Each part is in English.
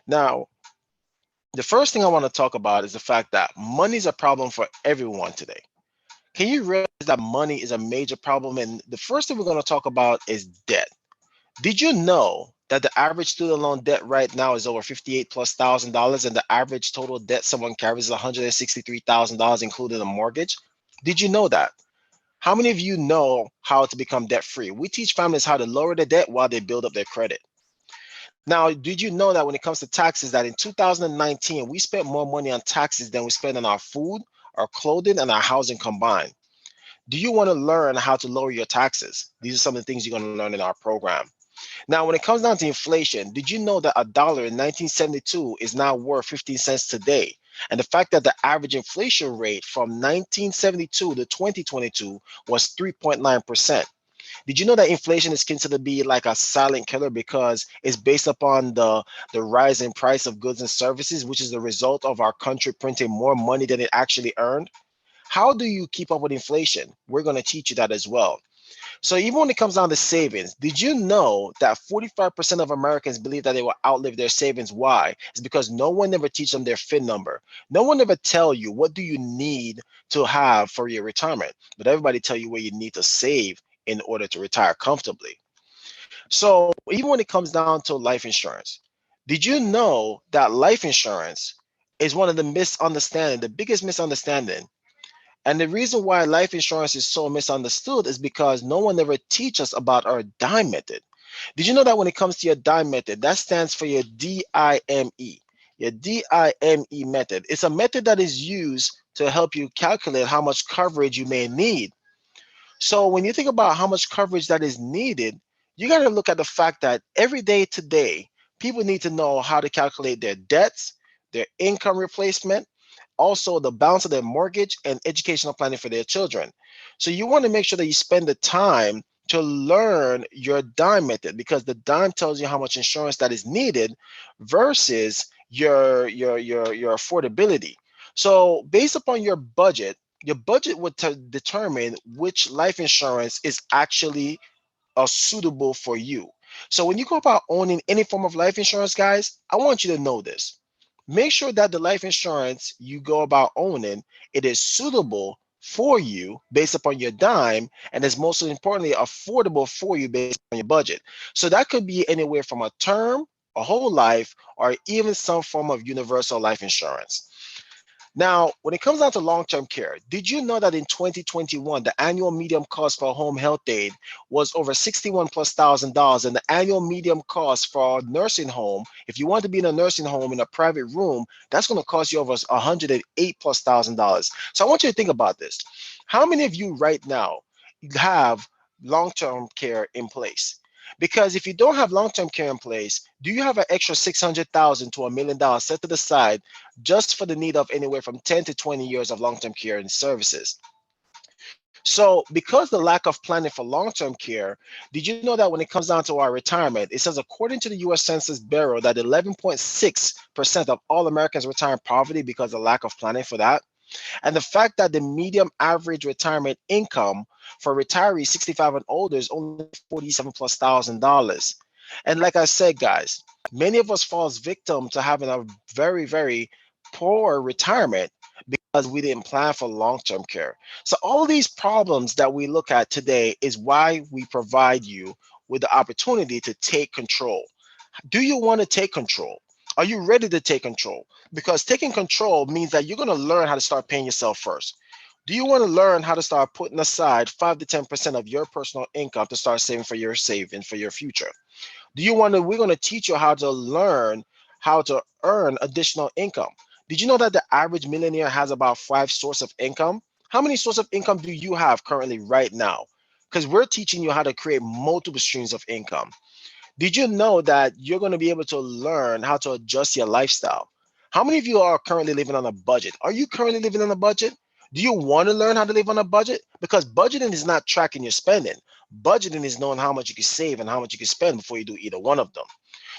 Now, the first thing I want to talk about is the fact that money is a problem for everyone today. Can you realize that money is a major problem? And the first thing we're going to talk about is debt. Did you know that the average student loan debt right now is over 58 plus thousand dollars, and the average total debt someone carries is $163,000, including a mortgage? Did you know that? How many of you know how to become debt free? We teach families how to lower their debt while they build up their credit. Now, did you know that when it comes to taxes, that in 2019, we spent more money on taxes than we spent on our food, our clothing, and our housing combined? Do you want to learn how to lower your taxes? These are some of the things you're going to learn in our program. Now, when it comes down to inflation, did you know that a dollar in 1972 is now worth 15 cents today? And the fact that the average inflation rate from 1972 to 2022 was 3.9%. Did you know that inflation is considered to be like a silent killer because it's based upon the rising price of goods and services, which is the result of our country printing more money than it actually earned? How do you keep up with inflation? We're going to teach you that as well. So even when it comes down to savings, did you know that 45% of Americans believe that they will outlive their savings? Why? It's because no one ever teach them their FIN number. No one ever tell you what do you need to have for your retirement, but everybody tell you what you need to save in order to retire comfortably. So even when it comes down to life insurance, did you know that life insurance is one of the misunderstanding, the biggest misunderstanding? And the reason why life insurance is so misunderstood is because no one ever teaches us about our dime method. Did you know that when it comes to your dime method, that stands for your DIME? Your DIME method. It's a method that is used to help you calculate how much coverage you may need. So when you think about how much coverage that is needed, you got to look at the fact that every day today, people need to know how to calculate their debts, their income replacement, also the balance of their mortgage and educational planning for their children. So you want to make sure that you spend the time to learn your dime method, because the dime tells you how much insurance that is needed versus your affordability. So based upon your budget would determine which life insurance is actually suitable for you. So when you go about owning any form of life insurance, guys, I want you to know this. Make sure that the life insurance you go about owning, it is suitable for you based upon your dime, and is most importantly affordable for you based on your budget. So that could be anywhere from a term, a whole life, or even some form of universal life insurance. Now, when it comes down to long-term care, did you know that in 2021, the annual median cost for home health aid was over 61 plus thousand dollars, and the annual median cost for a nursing home, if you want to be in a nursing home in a private room, that's going to cost you over 108 plus thousand dollars. So I want you to think about this. How many of you right now have long-term care in place? Because if you don't have long-term care in place, do you have an extra 600,000 to $1 million set to the side just for the need of anywhere from 10 to 20 years of long-term care and services? So because the lack of planning for long-term care, did you know that when it comes down to our retirement, it says according to the US Census Bureau that 11.6% of all Americans retire in poverty because of lack of planning for that? And the fact that the medium average retirement income for retirees 65 and older is only 47 plus thousand dollars. And like I said, guys, many of us falls victim to having a very poor retirement because we didn't plan for long-term care. So all of these problems that we look at today is why we provide you with the opportunity to take control. Do you want to take control? Are you ready to take control? Because taking control means that you're going to learn how to start paying yourself first. Do you want to learn how to start putting aside 5 to 10% of your personal income to start saving for your savings for your future? Do you want to? We're going to teach you how to learn how to earn additional income. Did you know that the average millionaire has about 5 sources of income? How many sources of income do you have currently right now? Because we're teaching you how to create multiple streams of income. Did you know that you're going to be able to learn how to adjust your lifestyle? How many of you are currently living on a budget? Are you currently living on a budget? Do you want to learn how to live on a budget? Because budgeting is not tracking your spending. Budgeting is knowing how much you can save and how much you can spend before you do either one of them.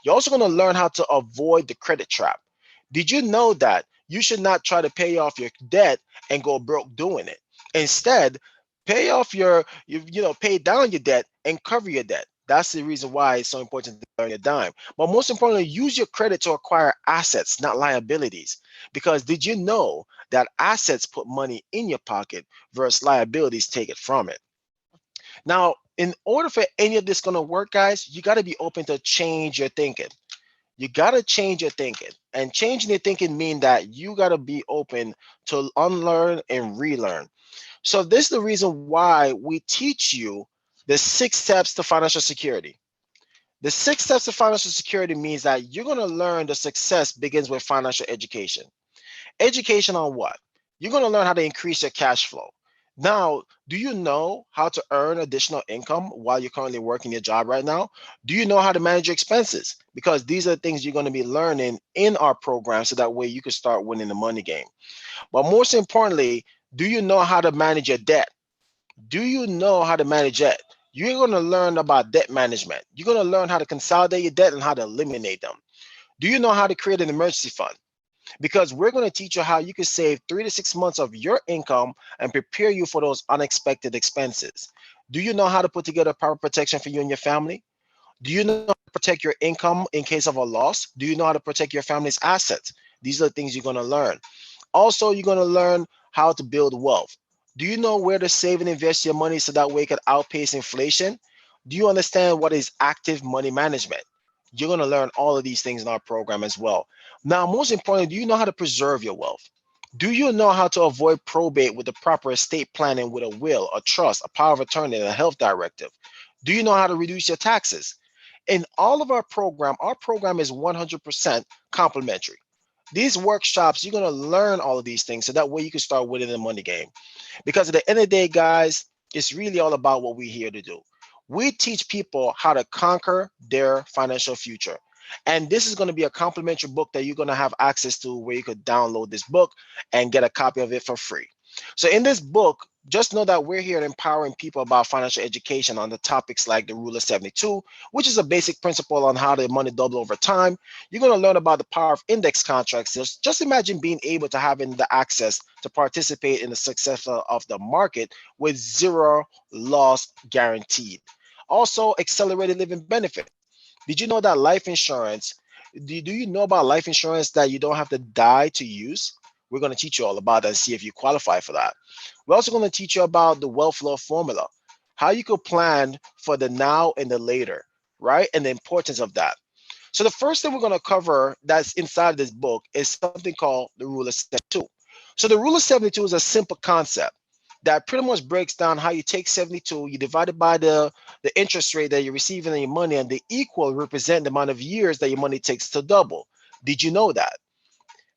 You're also going to learn how to avoid the credit trap. Did you know that you should not try to pay off your debt and go broke doing it? Instead, pay off pay down your debt and cover your debt. That's the reason why it's so important to learn your dime. But most importantly, use your credit to acquire assets, not liabilities. Because did you know that assets put money in your pocket versus liabilities take it from it? Now, in order for any of this going to work, guys, you got to be open to change your thinking. You got to change your thinking. And changing your thinking mean that you got to be open to unlearn and relearn. So this is the reason why we teach you the 6 steps to financial security. The 6 steps to financial security means that you're going to learn the success begins with financial education. Education on what? You're going to learn how to increase your cash flow. Now, do you know how to earn additional income while you're currently working your job right now? Do you know how to manage your expenses? Because these are the things you're going to be learning in our program so that way you can start winning the money game. But most importantly, do you know how to manage your debt? Do you know how to manage debt? You're going to learn about debt management. You're going to learn how to consolidate your debt and how to eliminate them. Do you know how to create an emergency fund? Because we're going to teach you how you can save 3 to 6 months of your income and prepare you for those unexpected expenses. Do you know how to put together power protection for you and your family? Do you know how to protect your income in case of a loss? Do you know how to protect your family's assets? These are the things you're going to learn. Also, you're going to learn how to build wealth. Do you know where to save and invest your money so that way it can outpace inflation? Do you understand what is active money management? You're going to learn all of these things in our program as well. Now, most importantly, do you know how to preserve your wealth? Do you know how to avoid probate with the proper estate planning with a will, a trust, a power of attorney, and a health directive? Do you know how to reduce your taxes? In all of our program is 100% complimentary. These workshops, you're going to learn all of these things so that way you can start winning the money game. Because at the end of the day, guys, it's really all about what we're here to do. We teach people how to conquer their financial future. And this is going to be a complimentary book that you're going to have access to where you could download this book and get a copy of it for free. So in this book, just know that we're here empowering people about financial education on the topics like the Rule of 72, which is a basic principle on how the money double over time. You're going to learn about the power of index contracts. Just imagine being able to having the access to participate in the success of the market with zero loss guaranteed. Also, accelerated living benefit. Did you know that life insurance? Do you know about life insurance that you don't have to die to use? We're going to teach you all about that and see if you qualify for that. We're also going to teach you about the wealth law formula, how you could plan for the now and the later, right? And the importance of that. So the first thing we're going to cover that's inside of this book is something called the Rule of 72. So the Rule of 72 is a simple concept that pretty much breaks down how you take 72, you divide it by the interest rate that you're receiving on your money, and the equal represent the amount of years that your money takes to double. Did you know that?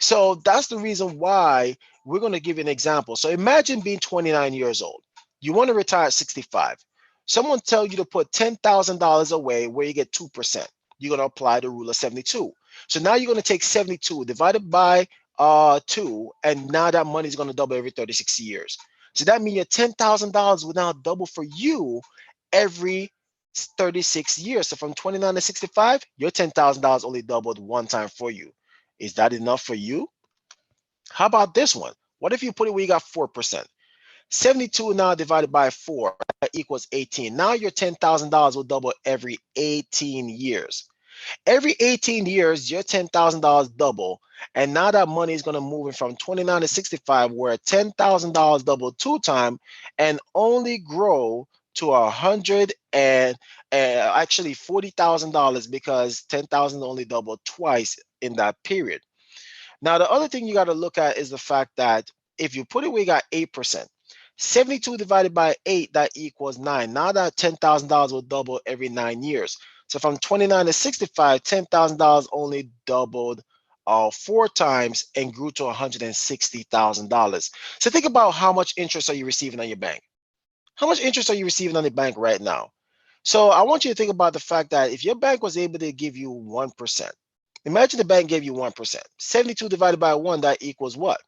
So that's the reason why we're going to give you an example. So imagine being 29 years old. You want to retire at 65. Someone tell you to put $10,000 away where you get 2%. You're going to apply the Rule of 72. So now you're going to take 72 divided by 2, and now that money is going to double every 36 years. So that means your $10,000 will now double for you every 36 years. So from 29 to 65, your $10,000 only doubled one time for you. Is that enough for you? How about this one? What if you put it where you got 4%? 72 now divided by 4 equals 18. Now your $10,000 will double every 18 years. Every 18 years, your $10,000 double. And now that money is going to move from 29 to 65, where $10,000 doubled 2 times and only grow to 100 and actually $40,000 because 10,000 only doubled twice in that period. Now, the other thing you got to look at is the fact that if you put it where you got 8%, 72 divided by 8, that equals 9. Now that $10,000 will double every 9 years. So from 29 to 65, $10,000 only doubled 4 times and grew to $160,000. So think about how much interest are you receiving on your bank? How much interest are you receiving on the bank right now? So I want you to think about the fact that if your bank was able to give you 1%, imagine the bank gave you 1%. 72 divided by 1, that equals what?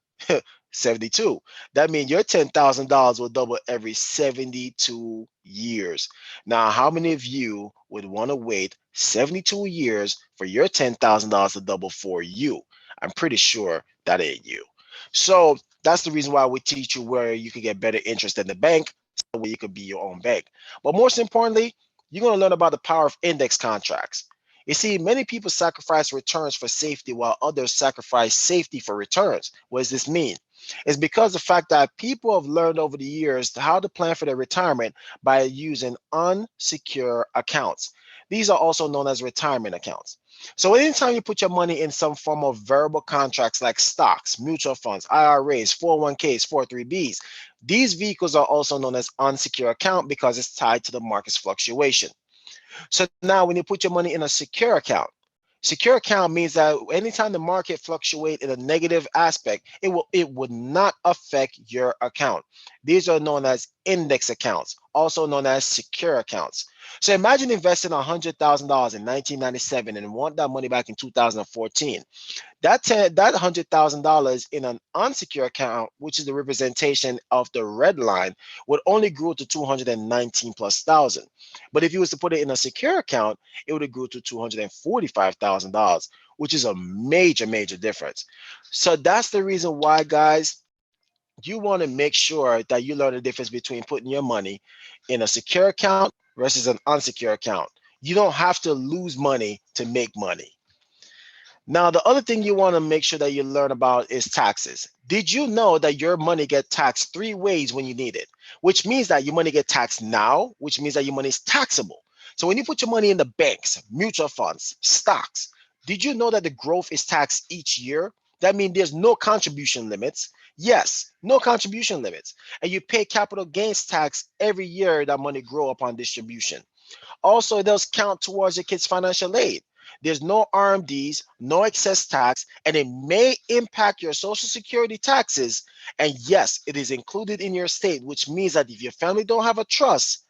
72. That means your $10,000 will double every 72 years. Now, how many of you would want to wait 72 years for your $10,000 to double for you? I'm pretty sure that ain't you. So that's the reason why we teach you where you can get better interest than the bank, so where you could be your own bank. But most importantly, You're going to learn about the power of index contracts. You see, many people sacrifice returns for safety while others sacrifice safety for returns. What does this mean? It's because the fact that people have learned over the years how to plan for their retirement by using unsecure accounts. These are also known as retirement accounts. So anytime you put your money in some form of variable contracts like stocks, mutual funds, IRAs, 401ks, 403bs, these vehicles are also known as unsecured account because it's tied to the market's fluctuation. So now when you put your money in a secure account means that anytime the market fluctuates in a negative aspect, it would not affect your account. These are known as index accounts, also known as secure accounts. So imagine investing $100,000 in 1997 and want that money back in 2014. That $100,000 in an unsecured account, which is the representation of the red line, would only grow to 219 plus thousand. But if you was to put it in a secure account, it would have grew to $245,000, which is a major difference. So that's the reason why, guys, you want to make sure that you learn the difference between putting your money in a secure account versus an unsecured account. You don't have to lose money to make money. Now, the other thing you want to make sure that you learn about is taxes. Did you know that your money gets taxed three ways when you need it? Which means that your money gets taxed now, which means that your money is taxable. So when you put your money in the banks, mutual funds, stocks, did you know that the growth is taxed each year? That means there's no contribution limits. Yes, no contribution limits. And you pay capital gains tax every year that money grow upon distribution. Also, it does count towards your kids' financial aid. There's no RMDs, no excess tax, and it may impact your Social Security taxes. And yes, it is included in your state, which means that if your family don't have a trust,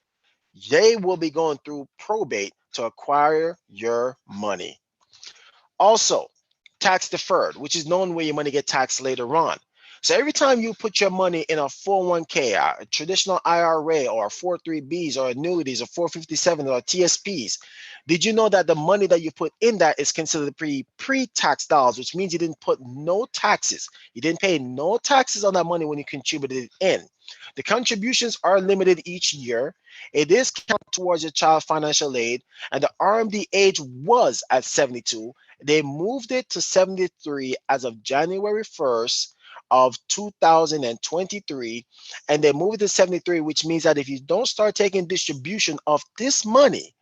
they will be going through probate to acquire your money. Also, tax deferred, which is known where your money get taxed later on. So every time you put your money in a 401k, a traditional IRA, or 403bs, or annuities, or 457 or TSPs, did you know that the money that you put in that is considered pre-tax dollars, which means you didn't put no taxes. You didn't pay no taxes on that money when you contributed it in. The contributions are limited each year. It is counted towards your child financial aid, and the RMD age was at 72. They moved it to 73 as of January 1st of 2023, and they moved it to 73, which means that if you don't start taking distribution of this money,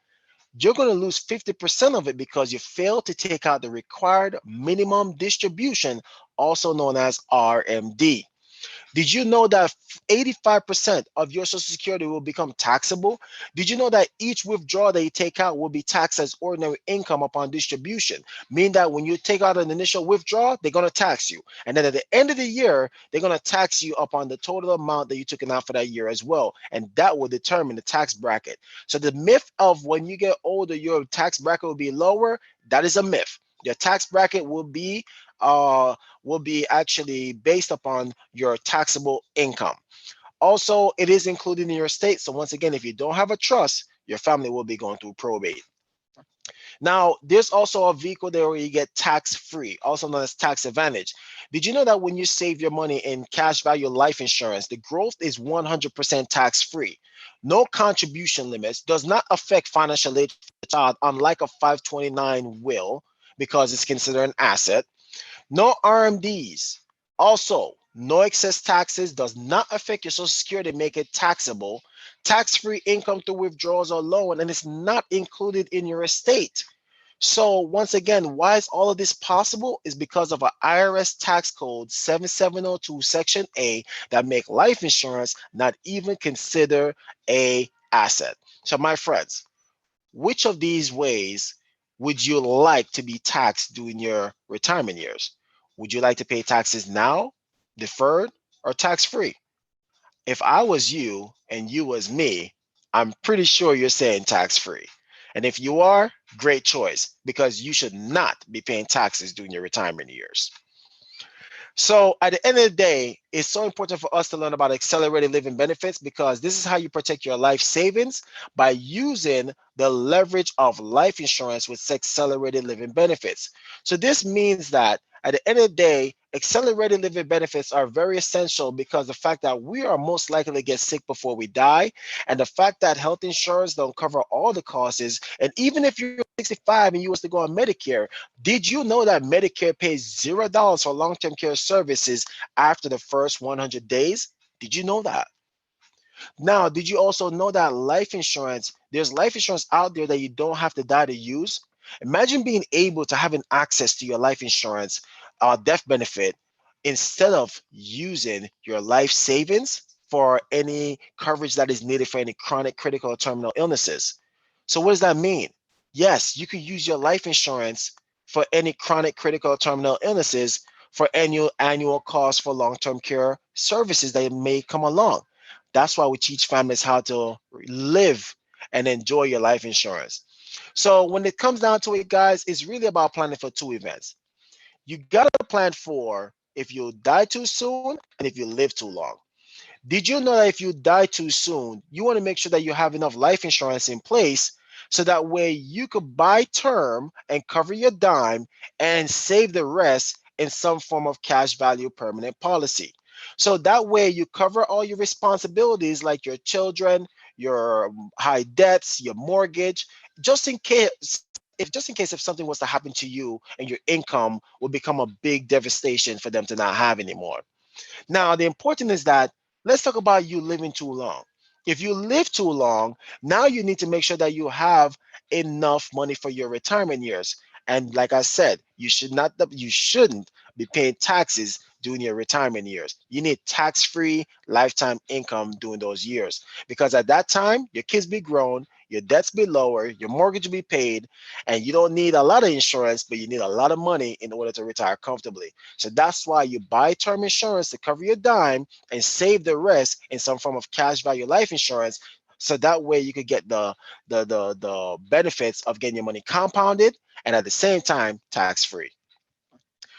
you're going to lose 50% of it because you failed to take out the required minimum distribution, also known as RMD. Did you know that 85% of your Social Security will become taxable? Did you know that each withdrawal that you take out will be taxed as ordinary income upon distribution? Meaning that when you take out an initial withdrawal, they're going to tax you. And then at the end of the year, they're going to tax you upon the total amount that you took out for that year as well. And that will determine the tax bracket. So the myth of when you get older, your tax bracket will be lower, that is a myth. Your tax bracket will be actually based upon your taxable income. Also, it is included in your state. So once again, if you don't have a trust, your family will be going through probate. Now, there's also a vehicle there where you get tax-free, also known as tax advantage. Did you know that when you save your money in cash value life insurance, the growth is 100% tax-free? No contribution limits, does not affect financial aid for the child, unlike a 529 will, because it's considered an asset. No RMDs. Also, no excess taxes, does not affect your Social Security, make it taxable. Tax-free income through withdrawals or loan, and it's not included in your estate. So once again, why is all of this possible? Is because of an IRS tax code 7702 section A that make life insurance not even consider a asset. So my friends, which of these ways would you like to be taxed during your retirement years? Would you like to pay taxes now, deferred, or tax-free? If I was you and you was me, I'm pretty sure you're saying tax-free. And if you are, great choice, because you should not be paying taxes during your retirement years. So at the end of the day, it's so important for us to learn about accelerated living benefits because this is how you protect your life savings by using the leverage of life insurance with accelerated living benefits. So this means that at the end of the day, Accelerated living benefits are very essential because the fact that we are most likely to get sick before we die, and the fact that health insurance don't cover all the costs, and even if you're 65 and you was to go on Medicare, did you know that Medicare pays $0 for long-term care services after the first 100 days? Did you know that? Now, did you also know that there's life insurance out there that you don't have to die to use? Imagine being able to having access to your life insurance death benefit instead of using your life savings for any coverage that is needed for any chronic, critical, or terminal illnesses. So what does that mean? Yes, you could use your life insurance for any chronic, critical, or terminal illnesses for annual costs for long-term care services that may come along. That's why we teach families how to live and enjoy your life insurance. So when it comes down to it, guys, it's really about planning for two events. You got to plan for if you die too soon and if you live too long. Did you know that if you die too soon, you want to make sure that you have enough life insurance in place so that way you could buy term and cover your dime and save the rest in some form of cash value permanent policy. So that way you cover all your responsibilities like your children, your high debts, your mortgage, just in case if something was to happen to you and your income will become a big devastation for them to not have anymore. Now, the important is that let's talk about you living too long. If you live too long, now you need to make sure that you have enough money for your retirement years. And like I said, you shouldn't be paying taxes during your retirement years. You need tax-free lifetime income during those years because at that time your kids be grown, your debts be lower, your mortgage be paid, and you don't need a lot of insurance, but you need a lot of money in order to retire comfortably. So that's why you buy term insurance to cover your dime and save the rest in some form of cash value life insurance. So that way you could get the benefits of getting your money compounded and at the same time tax free.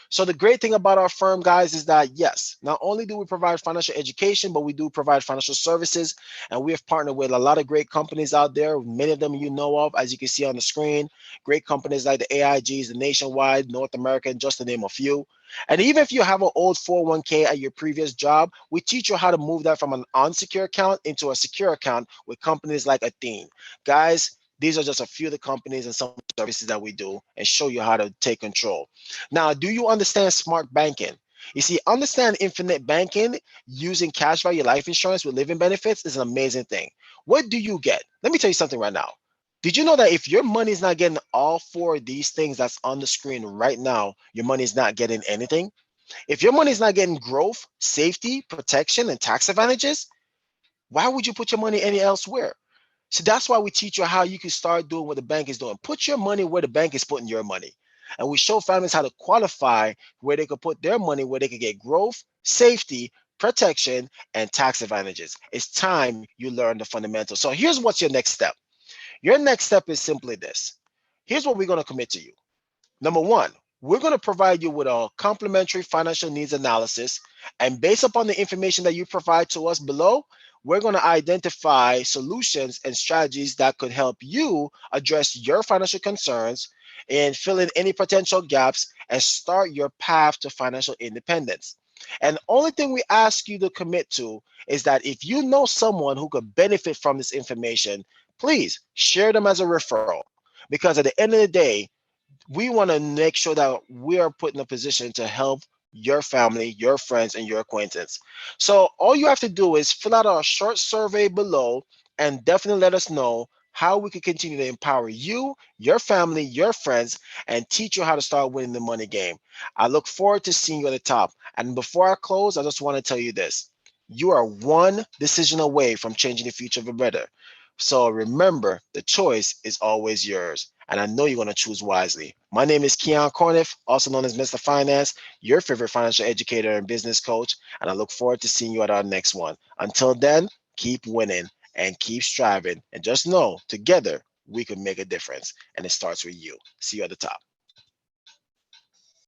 So the great thing about our firm, guys, is that yes, not only do we provide financial education, but we do provide financial services, and we have partnered with a lot of great companies out there. Many of them you know of, as you can see on the screen. Great companies like the AIGs, the Nationwide, North American, just to name a few. And even if you have an old 401k at your previous job, we teach you how to move that from an unsecure account into a secure account with companies like Athene. Guys, these are just a few of the companies and some of the services that we do and show you how to take control. Now, do you understand smart banking? You see, understand infinite banking using cash value life insurance with living benefits is an amazing thing. What do you get? Let me tell you something right now. Did you know that if your money is not getting all four of these things that's on the screen right now, your money is not getting anything? If your money is not getting growth, safety, protection, and tax advantages, why would you put your money any elsewhere? So that's why we teach you how you can start doing what the bank is doing. Put your money where the bank is putting your money. And we show families how to qualify where they could put their money, where they could get growth, safety, protection, and tax advantages. It's time you learn the fundamentals. So here's what's your next step. Your next step is simply this. Here's what we're going to commit to you. Number one, we're going to provide you with a complimentary financial needs analysis. And based upon the information that you provide to us below, we're going to identify solutions and strategies that could help you address your financial concerns and fill in any potential gaps and start your path to financial independence. And the only thing we ask you to commit to is that if you know someone who could benefit from this information, please share them as a referral. Because at the end of the day, we want to make sure that we are put in a position to help your family, your friends, and your acquaintance. So all you have to do is fill out a short survey below and definitely let us know how we can continue to empower you, your family, your friends, and teach you how to start winning the money game. I look forward to seeing you at the top. And before I close, I just want to tell you this. You are one decision away from changing the future for better. So remember, the choice is always yours. And I know you're going to choose wisely. My name is Keyon Corniffe, also known as Mr. Finance, your favorite financial educator and business coach. And I look forward to seeing you at our next one. Until then, keep winning and keep striving. And just know, together, we can make a difference. And it starts with you. See you at the top.